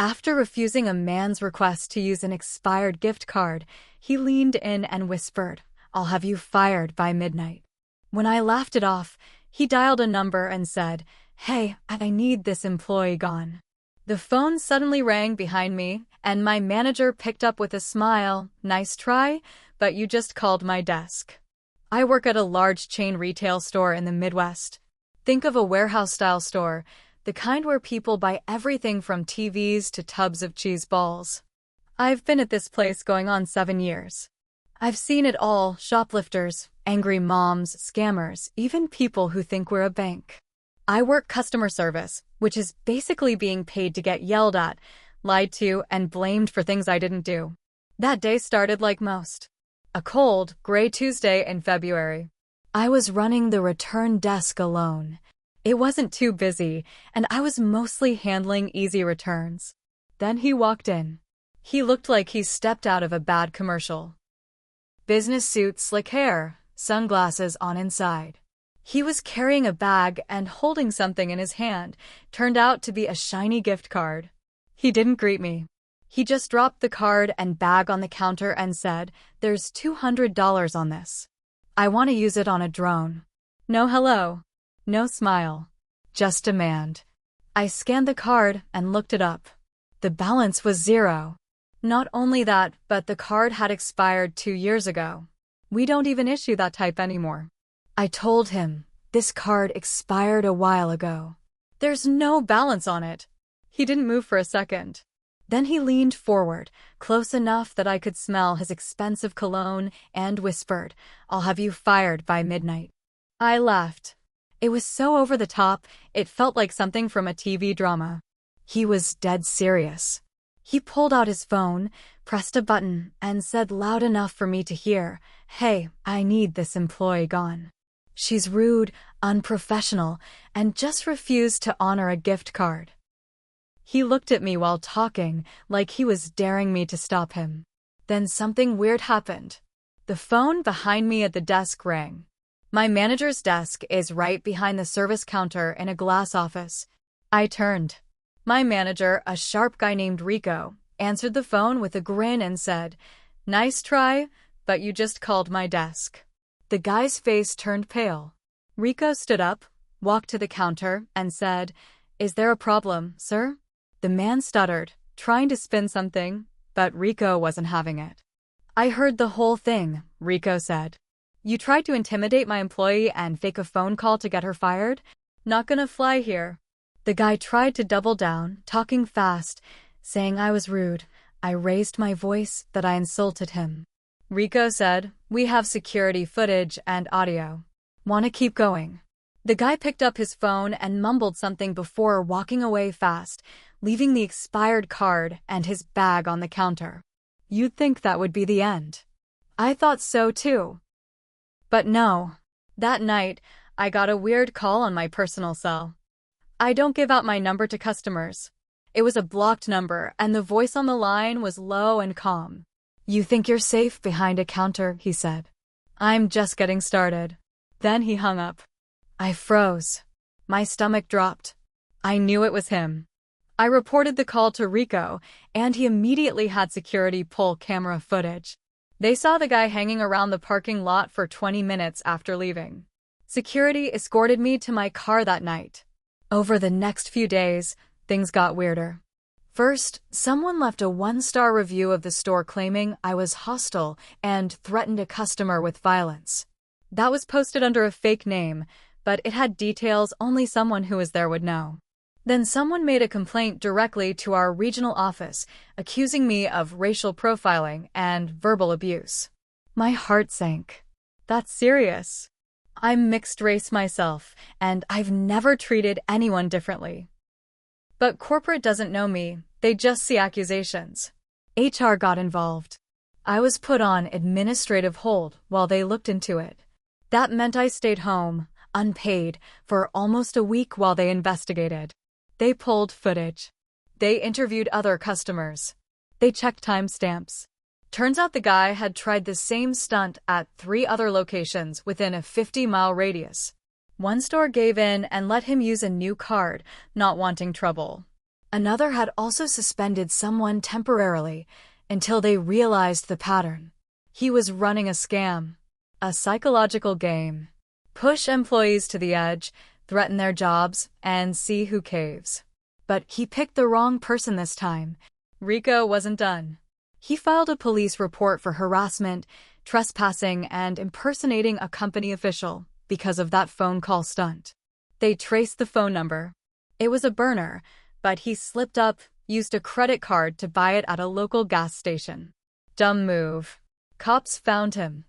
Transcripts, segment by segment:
After refusing a man's request to use an expired gift card, he leaned in and whispered, "I'll have you fired by midnight." When I laughed it off, he dialed a number and said, "Hey, I need this employee gone." The phone suddenly rang behind me, and my manager picked up with a smile, "Nice try, but you just called my desk." I work at a large chain retail store in the Midwest. Think of a warehouse-style store, the kind where people buy everything from TVs to tubs of cheese balls. I've been at this place going on 7 years. I've seen it all: shoplifters, angry moms, scammers, even people who think we're a bank. I work customer service, which is basically being paid to get yelled at, lied to, and blamed for things I didn't do. That day started like most. A cold, gray Tuesday in February. I was running the return desk alone. It wasn't too busy, and I was mostly handling easy returns. Then he walked in. He looked like he stepped out of a bad commercial. Business suit, slick hair, sunglasses on inside. He was carrying a bag and holding something in his hand, turned out to be a shiny gift card. He didn't greet me. He just dropped the card and bag on the counter and said, "There's $200 on this. I want to use it on a drone." No hello. No smile. Just demand. I scanned the card and looked it up. The balance was 0. Not only that, but the card had expired 2 years ago. We don't even issue that type anymore. I told him, "This card expired a while ago. There's no balance on it." He didn't move for a second. Then he leaned forward, close enough that I could smell his expensive cologne, and whispered, "I'll have you fired by midnight." I laughed. It was so over the top, it felt like something from a TV drama. He was dead serious. He pulled out his phone, pressed a button, and said loud enough for me to hear, "Hey, I need this employee gone. She's rude, unprofessional, and just refused to honor a gift card." He looked at me while talking, like he was daring me to stop him. Then something weird happened. The phone behind me at the desk rang. My manager's desk is right behind the service counter in a glass office. I turned. My manager, a sharp guy named Rico, answered the phone with a grin and said, "Nice try, but you just called my desk." The guy's face turned pale. Rico stood up, walked to the counter, and said, "Is there a problem, sir?" The man stuttered, trying to spin something, but Rico wasn't having it. "I heard the whole thing," Rico said. "You tried to intimidate my employee and fake a phone call to get her fired? Not gonna fly here." The guy tried to double down, talking fast, saying I was rude. I raised my voice that I insulted him. Rico said, "We have security footage and audio. Wanna keep going?" The guy picked up his phone and mumbled something before walking away fast, leaving the expired card and his bag on the counter. You'd think that would be the end. I thought so too. But no. That night, I got a weird call on my personal cell. I don't give out my number to customers. It was a blocked number, and the voice on the line was low and calm. "You think you're safe behind a counter," he said. "I'm just getting started." Then he hung up. I froze. My stomach dropped. I knew it was him. I reported the call to Rico, and he immediately had security pull camera footage. They saw the guy hanging around the parking lot for 20 minutes after leaving. Security escorted me to my car that night. Over the next few days, things got weirder. First, someone left a 1-star review of the store claiming I was hostile and threatened a customer with violence. That was posted under a fake name, but it had details only someone who was there would know. Then someone made a complaint directly to our regional office, accusing me of racial profiling and verbal abuse. My heart sank. That's serious. I'm mixed race myself, and I've never treated anyone differently. But corporate doesn't know me, they just see accusations. HR got involved. I was put on administrative hold while they looked into it. That meant I stayed home, unpaid, for almost a week while they investigated. They pulled footage. They interviewed other customers. They checked timestamps. Turns out the guy had tried the same stunt at 3 other locations within a 50-mile radius. One store gave in and let him use a new card, not wanting trouble. Another had also suspended someone temporarily until they realized the pattern. He was running a scam, a psychological game. Push employees to the edge, threaten their jobs, and see who caves. But he picked the wrong person this time. Rico wasn't done. He filed a police report for harassment, trespassing, and impersonating a company official because of that phone call stunt. They traced the phone number. It was a burner, but he slipped up, used a credit card to buy it at a local gas station. Dumb move. Cops found him.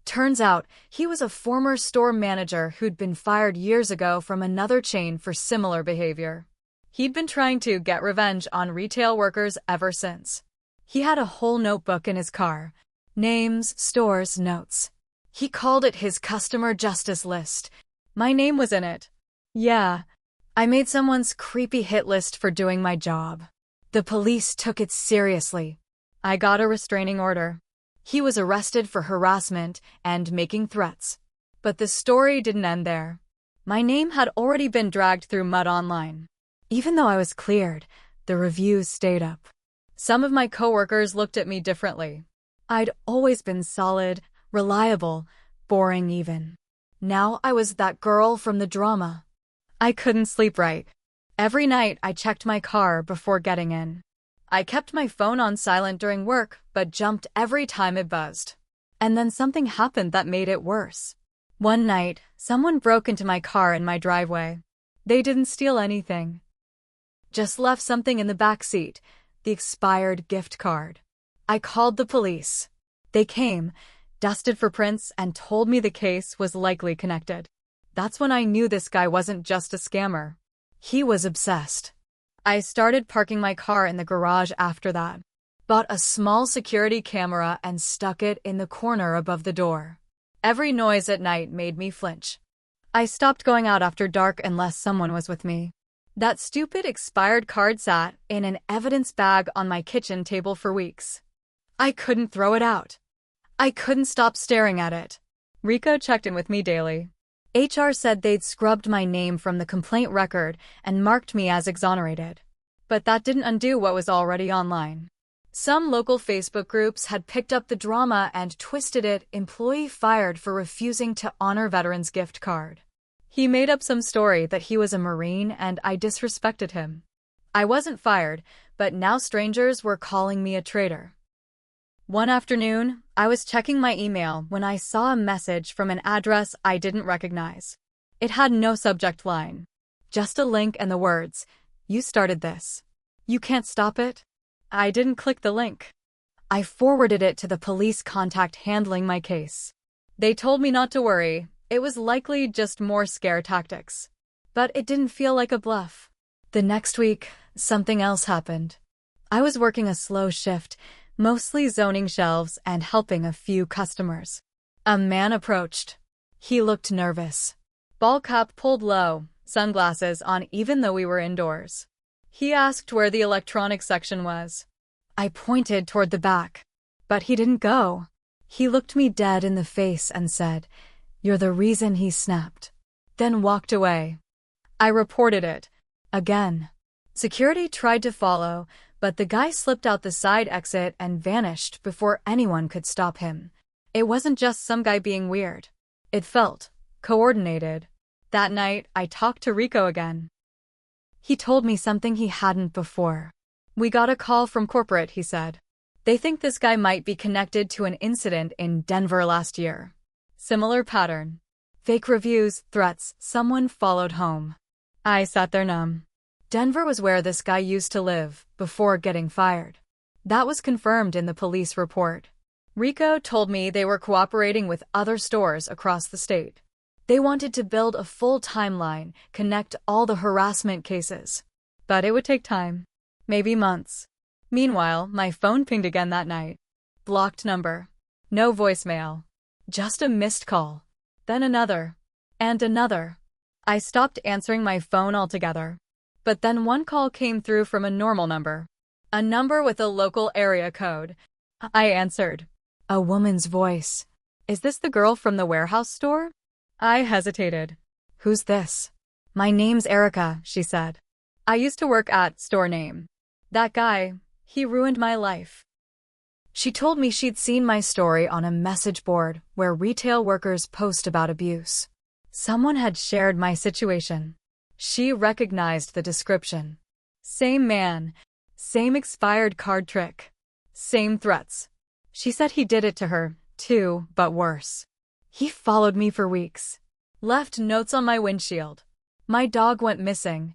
Turns out, he was a former store manager who'd been fired years ago from another chain for similar behavior. He'd been trying to get revenge on retail workers ever since. He had a whole notebook in his car. Names, stores, notes. He called it his customer justice list. My name was in it. Yeah, I made someone's creepy hit list for doing my job. The police took it seriously. I got a restraining order. He was arrested for harassment and making threats. But the story didn't end there. My name had already been dragged through mud online. Even though I was cleared, the reviews stayed up. Some of my coworkers looked at me differently. I'd always been solid, reliable, boring even. Now I was that girl from the drama. I couldn't sleep right. Every night I checked my car before getting in. I kept my phone on silent during work, but jumped every time it buzzed. And then something happened that made it worse. One night, someone broke into my car in my driveway. They didn't steal anything. Just left something in the back seat, the expired gift card. I called the police. They came, dusted for prints, and told me the case was likely connected. That's when I knew this guy wasn't just a scammer. He was obsessed. I started parking my car in the garage after that. Bought a small security camera and stuck it in the corner above the door. Every noise at night made me flinch. I stopped going out after dark unless someone was with me. That stupid expired card sat in an evidence bag on my kitchen table for weeks. I couldn't throw it out. I couldn't stop staring at it. Rico checked in with me daily. HR said they'd scrubbed my name from the complaint record and marked me as exonerated. But that didn't undo what was already online. Some local Facebook groups had picked up the drama and twisted it, employee fired for refusing to honor veterans gift card. He made up some story that he was a Marine and I disrespected him. I wasn't fired, but now strangers were calling me a traitor. One afternoon, I was checking my email when I saw a message from an address I didn't recognize. It had no subject line. Just a link and the words, "You started this. You can't stop it?" I didn't click the link. I forwarded it to the police contact handling my case. They told me not to worry. It was likely just more scare tactics. But it didn't feel like a bluff. The next week, something else happened. I was working a slow shift, mostly zoning shelves and helping a few customers. A man approached. He looked nervous. Ball cap pulled low, sunglasses on even though we were indoors. He asked where the electronics section was. I pointed toward the back. But he didn't go. He looked me dead in the face and said, "You're the reason he snapped." Then walked away. I reported it. Again. Security tried to follow, but the guy slipped out the side exit and vanished before anyone could stop him. It wasn't just some guy being weird. It felt coordinated. That night, I talked to Rico again. He told me something he hadn't before. "We got a call from corporate," he said. "They think this guy might be connected to an incident in Denver last year. Similar pattern. Fake reviews, threats, someone followed home." I sat there numb. Denver was where this guy used to live, before getting fired. That was confirmed in the police report. Rico told me they were cooperating with other stores across the state. They wanted to build a full timeline, connect all the harassment cases. But it would take time. Maybe months. Meanwhile, my phone pinged again that night. Blocked number. No voicemail. Just a missed call. Then another. And another. I stopped answering my phone altogether. But then one call came through from a normal number. A number with a local area code. I answered. A woman's voice. "Is this the girl from the warehouse store?" I hesitated. "Who's this?" "My name's Erica," she said. I used to work at store name. That guy, he ruined my life. She told me she'd seen my story on a message board where retail workers post about abuse. Someone had shared my situation. She recognized the description. Same man, same expired card trick, same threats. She said he did it to her, too, but worse. He followed me for weeks. Left notes on my windshield. My dog went missing.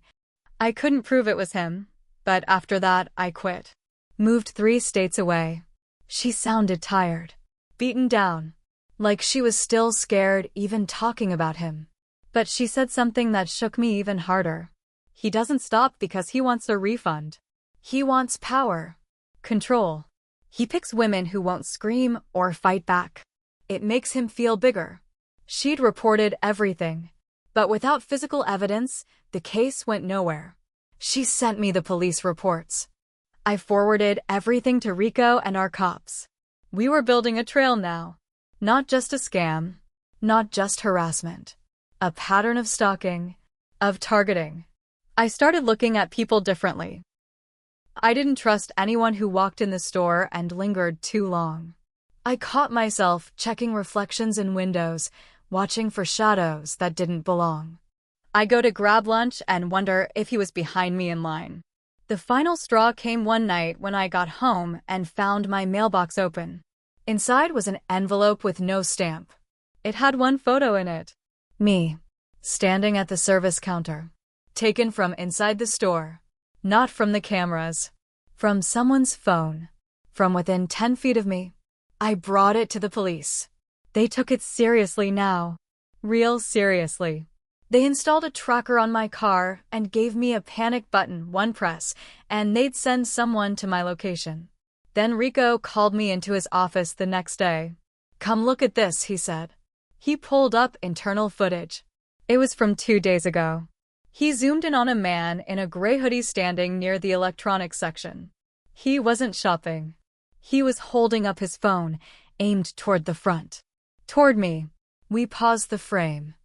I couldn't prove it was him, but after that, I quit. Moved 3 states away. She sounded tired, beaten down, like she was still scared even talking about him. But she said something that shook me even harder. He doesn't stop because he wants a refund. He wants power, control. He picks women who won't scream or fight back. It makes him feel bigger. She'd reported everything, but without physical evidence, the case went nowhere. She sent me the police reports. I forwarded everything to Rico and our cops. We were building a trail now. Not just a scam, not just harassment. A pattern of stalking, of targeting. I started looking at people differently. I didn't trust anyone who walked in the store and lingered too long. I caught myself checking reflections in windows, watching for shadows that didn't belong. I go to grab lunch and wonder if he was behind me in line. The final straw came one night when I got home and found my mailbox open. Inside was an envelope with no stamp. It had one photo in it. Me, standing at the service counter. Taken from inside the store. Not from the cameras. From someone's phone. From within 10 feet of me. I brought it to the police. They took it seriously now. Real seriously. They installed a tracker on my car and gave me a panic button, one press, and they'd send someone to my location. Then Rico called me into his office the next day. "Come look at this," he said. He pulled up internal footage. It was from 2 days ago. He zoomed in on a man in a gray hoodie standing near the electronics section. He wasn't shopping. He was holding up his phone, aimed toward the front. Toward me. We paused the frame.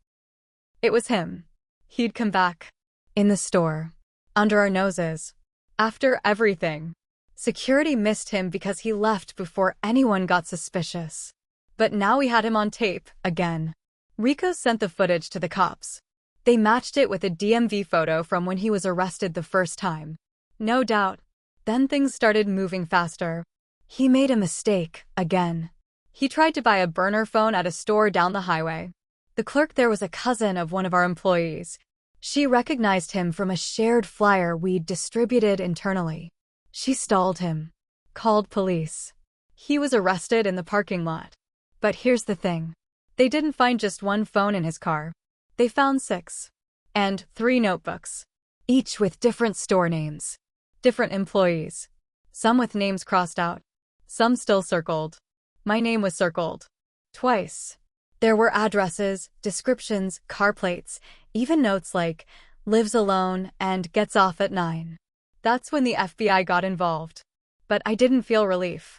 It was him. He'd come back. In the store. Under our noses. After everything. Security missed him because he left before anyone got suspicious. But now we had him on tape, again. Rico sent the footage to the cops. They matched it with a DMV photo from when he was arrested the first time. No doubt. Then things started moving faster. He made a mistake, again. He tried to buy a burner phone at a store down the highway. The clerk there was a cousin of one of our employees. She recognized him from a shared flyer we'd distributed internally. She stalled him. Called police. He was arrested in the parking lot. But here's the thing. They didn't find just one phone in his car. They found 6. And 3 notebooks. Each with different store names. Different employees. Some with names crossed out. Some still circled. My name was circled. Twice. There were addresses, descriptions, car plates, even notes like, lives alone and gets off at 9. That's when the FBI got involved. But I didn't feel relief.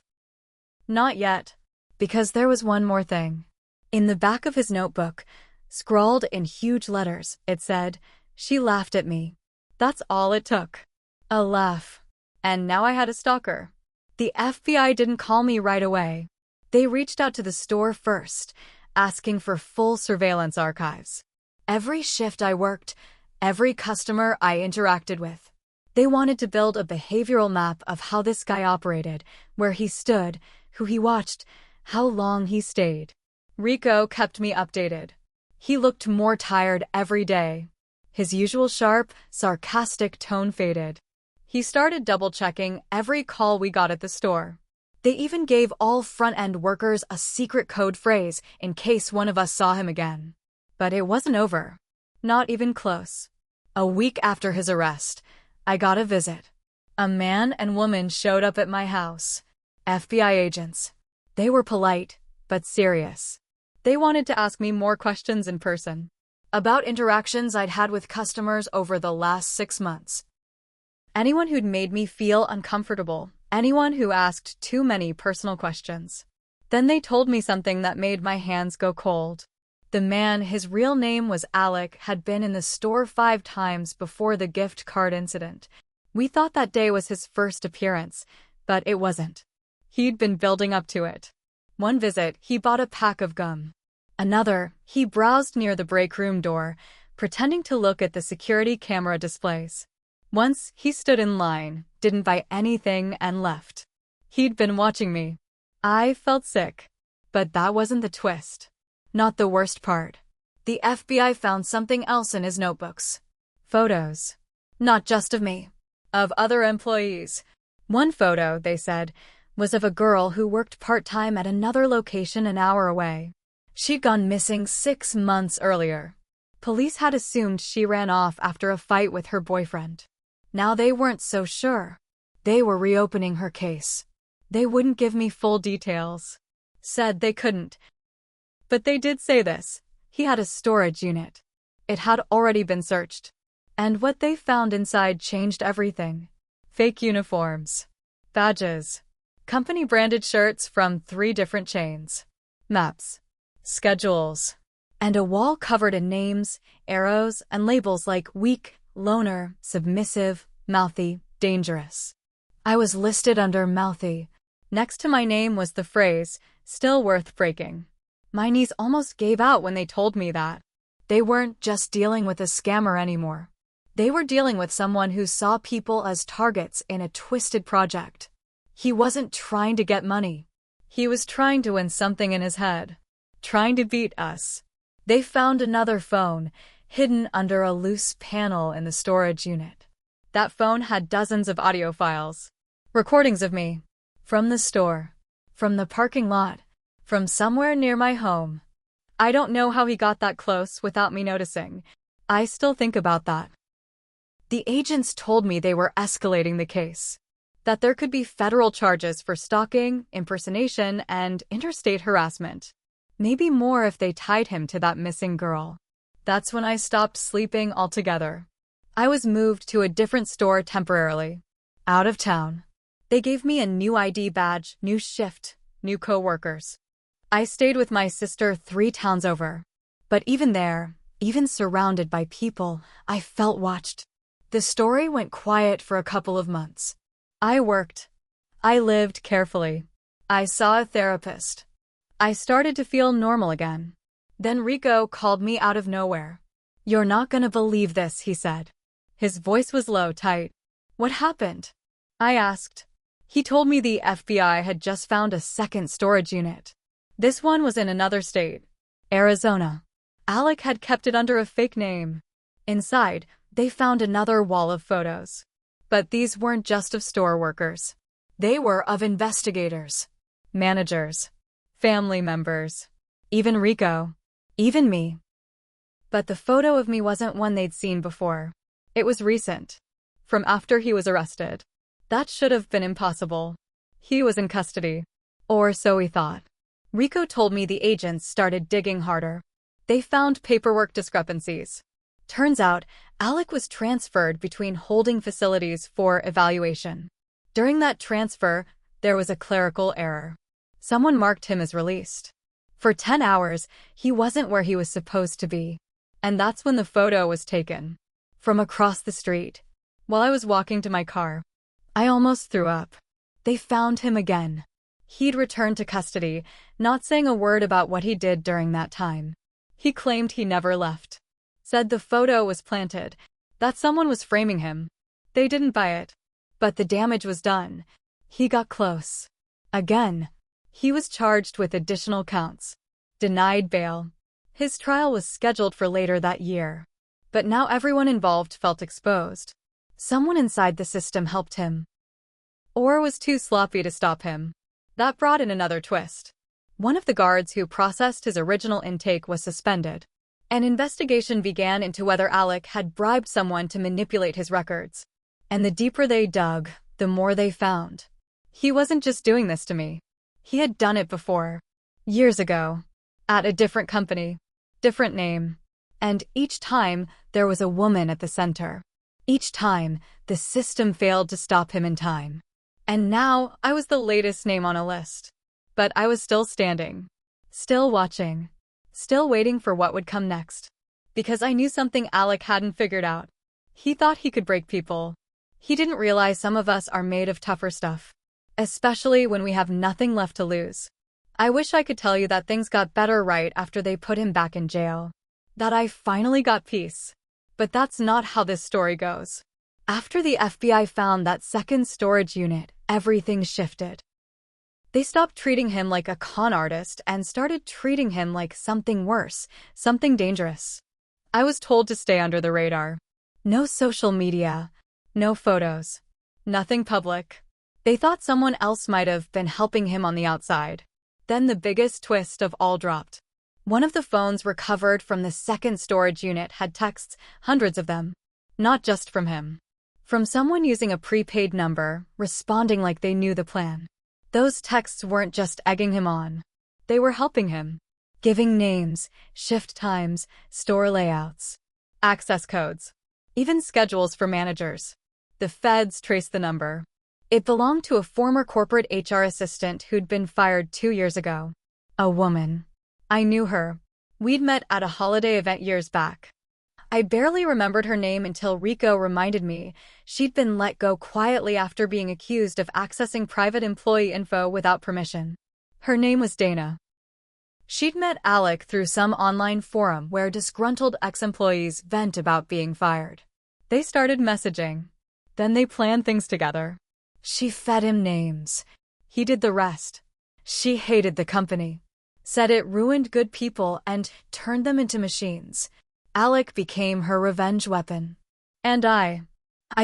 Not yet. Because there was one more thing. In the back of his notebook, scrawled in huge letters, it said, "She laughed at me." That's all it took. A laugh. And now I had a stalker. The FBI didn't call me right away. They reached out to the store first, asking for full surveillance archives. Every shift I worked, every customer I interacted with. They wanted to build a behavioral map of how this guy operated, where he stood, who he watched, how long he stayed. Rico kept me updated. He looked more tired every day. His usual sharp, sarcastic tone faded. He started double-checking every call we got at the store. They even gave all front-end workers a secret code phrase in case one of us saw him again. But it wasn't over. Not even close. A week after his arrest, I got a visit. A man and woman showed up at my house. FBI agents. They were polite, but serious. They wanted to ask me more questions in person. About interactions I'd had with customers over the last 6 months. Anyone who'd made me feel uncomfortable. Anyone who asked too many personal questions. Then they told me something that made my hands go cold. The man, his real name was Alec, had been in the store 5 times before the gift card incident. We thought that day was his first appearance, but it wasn't. He'd been building up to it. One visit, he bought a pack of gum. Another, he browsed near the break room door, pretending to look at the security camera displays. Once, he stood in line, didn't buy anything, and left. He'd been watching me. I felt sick. But that wasn't the twist. Not the worst part. The FBI found something else in his notebooks. Photos. Not just of me. Of other employees. One photo, they said, was of a girl who worked part-time at another location an hour away. She'd gone missing 6 months earlier. Police had assumed she ran off after a fight with her boyfriend. Now they weren't so sure. They were reopening her case. They wouldn't give me full details. Said they couldn't. But they did say this. He had a storage unit. It had already been searched. And what they found inside changed everything. Fake uniforms. Badges. Company-branded shirts from 3 different chains. Maps. Schedules. And a wall covered in names, arrows, and labels like weak, loner, submissive, mouthy, dangerous. I was listed under mouthy. Next to my name was the phrase, still worth breaking. My knees almost gave out when they told me that. They weren't just dealing with a scammer anymore. They were dealing with someone who saw people as targets in a twisted project. He wasn't trying to get money. He was trying to win something in his head. Trying to beat us. They found another phone, hidden under a loose panel in the storage unit. That phone had dozens of audio files. Recordings of me. From the store. From the parking lot. From somewhere near my home. I don't know how he got that close without me noticing. I still think about that. The agents told me they were escalating the case. That there could be federal charges for stalking, impersonation, and interstate harassment. Maybe more if they tied him to that missing girl. That's when I stopped sleeping altogether. I was moved to a different store temporarily. Out of town. They gave me a new ID badge, new shift, new co-workers. I stayed with my sister 3 towns over. But even there, even surrounded by people, I felt watched. The story went quiet for a couple of months. I worked. I lived carefully. I saw a therapist. I started to feel normal again. Then Rico called me out of nowhere. "You're not gonna believe this," he said. His voice was low, tight. "What happened?" I asked. He told me the FBI had just found a second storage unit. This one was in another state, Arizona. Alec had kept it under a fake name. Inside, they found another wall of photos. But these weren't just of store workers. They were of investigators, managers, family members, even Rico, even me. But the photo of me wasn't one they'd seen before. It was recent, from after he was arrested. That should have been impossible. He was in custody. Or so we thought. Rico told me the agents started digging harder. They found paperwork discrepancies. Turns out, Alec was transferred between holding facilities for evaluation. During that transfer, there was a clerical error. Someone marked him as released. For 10 hours, he wasn't where he was supposed to be. And that's when the photo was taken. From across the street. While I was walking to my car. I almost threw up. They found him again. He'd returned to custody, not saying a word about what he did during that time. He claimed he never left. Said the photo was planted, that someone was framing him. They didn't buy it. But the damage was done. He got close. Again. He was charged with additional counts. Denied bail. His trial was scheduled for later that year. But now everyone involved felt exposed. Someone inside the system helped him. Or was too sloppy to stop him. That brought in another twist. One of the guards who processed his original intake was suspended. An investigation began into whether Alec had bribed someone to manipulate his records. And the deeper they dug, the more they found. He wasn't just doing this to me. He had done it before. Years ago. At a different company. Different name. And each time, there was a woman at the center. Each time, the system failed to stop him in time. And now, I was the latest name on a list. But I was still standing. Still watching. still waiting for what would come next. Because I knew something Alec hadn't figured out. He thought he could break people. He didn't realize some of us are made of tougher stuff. Especially when we have nothing left to lose. I wish I could tell you that things got better right after they put him back in jail. That I finally got peace. But that's not how this story goes. After the FBI found that second storage unit, everything shifted. They stopped treating him like a con artist and started treating him like something worse, something dangerous. I was told to stay under the radar. No social media, no photos, nothing public. They thought someone else might have been helping him on the outside. Then the biggest twist of all dropped. One of the phones recovered from the second storage unit had texts, hundreds of them. Not just from him. From someone using a prepaid number, responding like they knew the plan. Those texts weren't just egging him on. They were helping him. Giving names, shift times, store layouts, access codes, even schedules for managers. The feds traced the number. It belonged to a former corporate HR assistant who'd been fired 2 years ago. A woman. I knew her. We'd met at a holiday event years back. I barely remembered her name until Rico reminded me she'd been let go quietly after being accused of accessing private employee info without permission. Her name was Dana. She'd met Alec through some online forum where disgruntled ex-employees vent about being fired. They started messaging. Then they planned things together. She fed him names. He did the rest. She hated the company. Said it ruined good people and turned them into machines. Alec became her revenge weapon. And I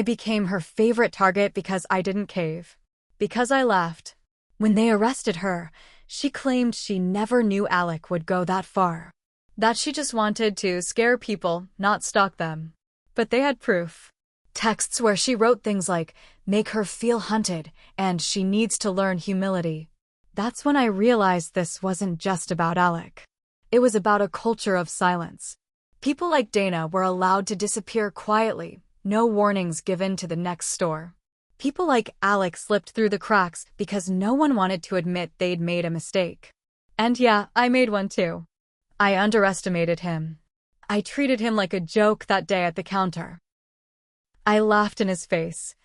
became her favorite target because I didn't cave. Because I laughed. When they arrested her, she claimed she never knew Alec would go that far. That she just wanted to scare people, not stalk them. But they had proof. Texts where she wrote things like, make her feel hunted, and she needs to learn humility. That's when I realized this wasn't just about Alec. It was about a culture of silence. People like Dana were allowed to disappear quietly, no warnings given to the next store. People like Alec slipped through the cracks because no one wanted to admit they'd made a mistake. And yeah, I made one too. I underestimated him. I treated him like a joke that day at the counter. I laughed in his face.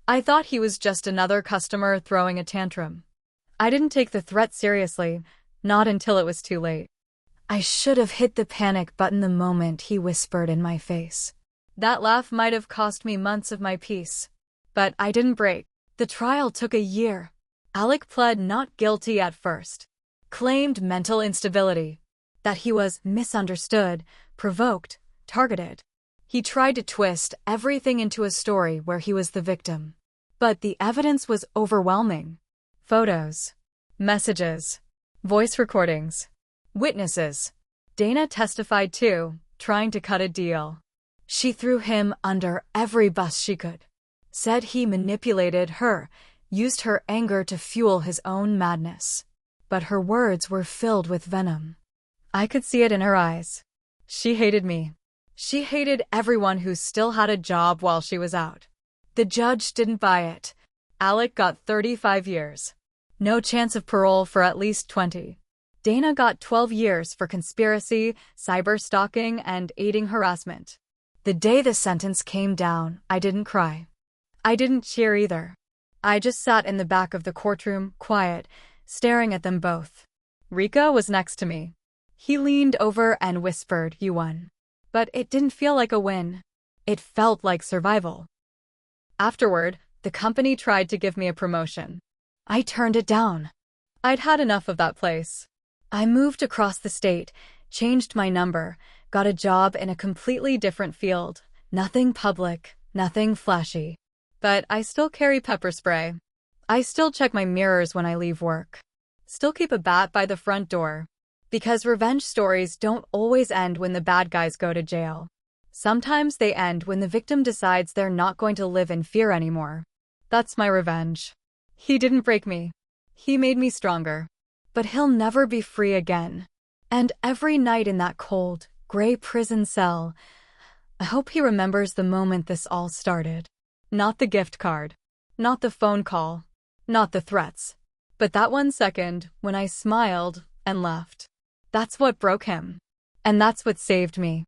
I thought he was just another customer throwing a tantrum. I didn't take the threat seriously, not until it was too late. I should have hit the panic button the moment he whispered in my face. That laugh might have cost me months of my peace. But I didn't break. The trial took a year. Alec pled not guilty at first. Claimed mental instability. That he was misunderstood, provoked, targeted. He tried to twist everything into a story where he was the victim. But the evidence was overwhelming. Photos. Messages. Voice recordings. Witnesses. Dana testified too, trying to cut a deal. She threw him under every bus she could. Said he manipulated her, used her anger to fuel his own madness. But her words were filled with venom. I could see it in her eyes. She hated me. She hated everyone who still had a job while she was out. The judge didn't buy it. Alec got 35 years. No chance of parole for at least 20. Dana got 12 years for conspiracy, cyber-stalking, and aiding harassment. The day the sentence came down, I didn't cry. I didn't cheer either. I just sat in the back of the courtroom, quiet, staring at them both. Rico was next to me. He leaned over and whispered, "You won." But it didn't feel like a win. It felt like survival. Afterward, the company tried to give me a promotion. I turned it down. I'd had enough of that place. I moved across the state, changed my number, got a job in a completely different field. Nothing public, nothing flashy. But I still carry pepper spray. I still check my mirrors when I leave work. Still keep a bat by the front door. Because revenge stories don't always end when the bad guys go to jail. Sometimes they end when the victim decides they're not going to live in fear anymore. That's my revenge. He didn't break me. He made me stronger. But he'll never be free again. And every night in that cold, gray prison cell, I hope he remembers the moment this all started. Not the gift card. Not the phone call. Not the threats. But that 1 second when I smiled and left. That's what broke him. And that's what saved me.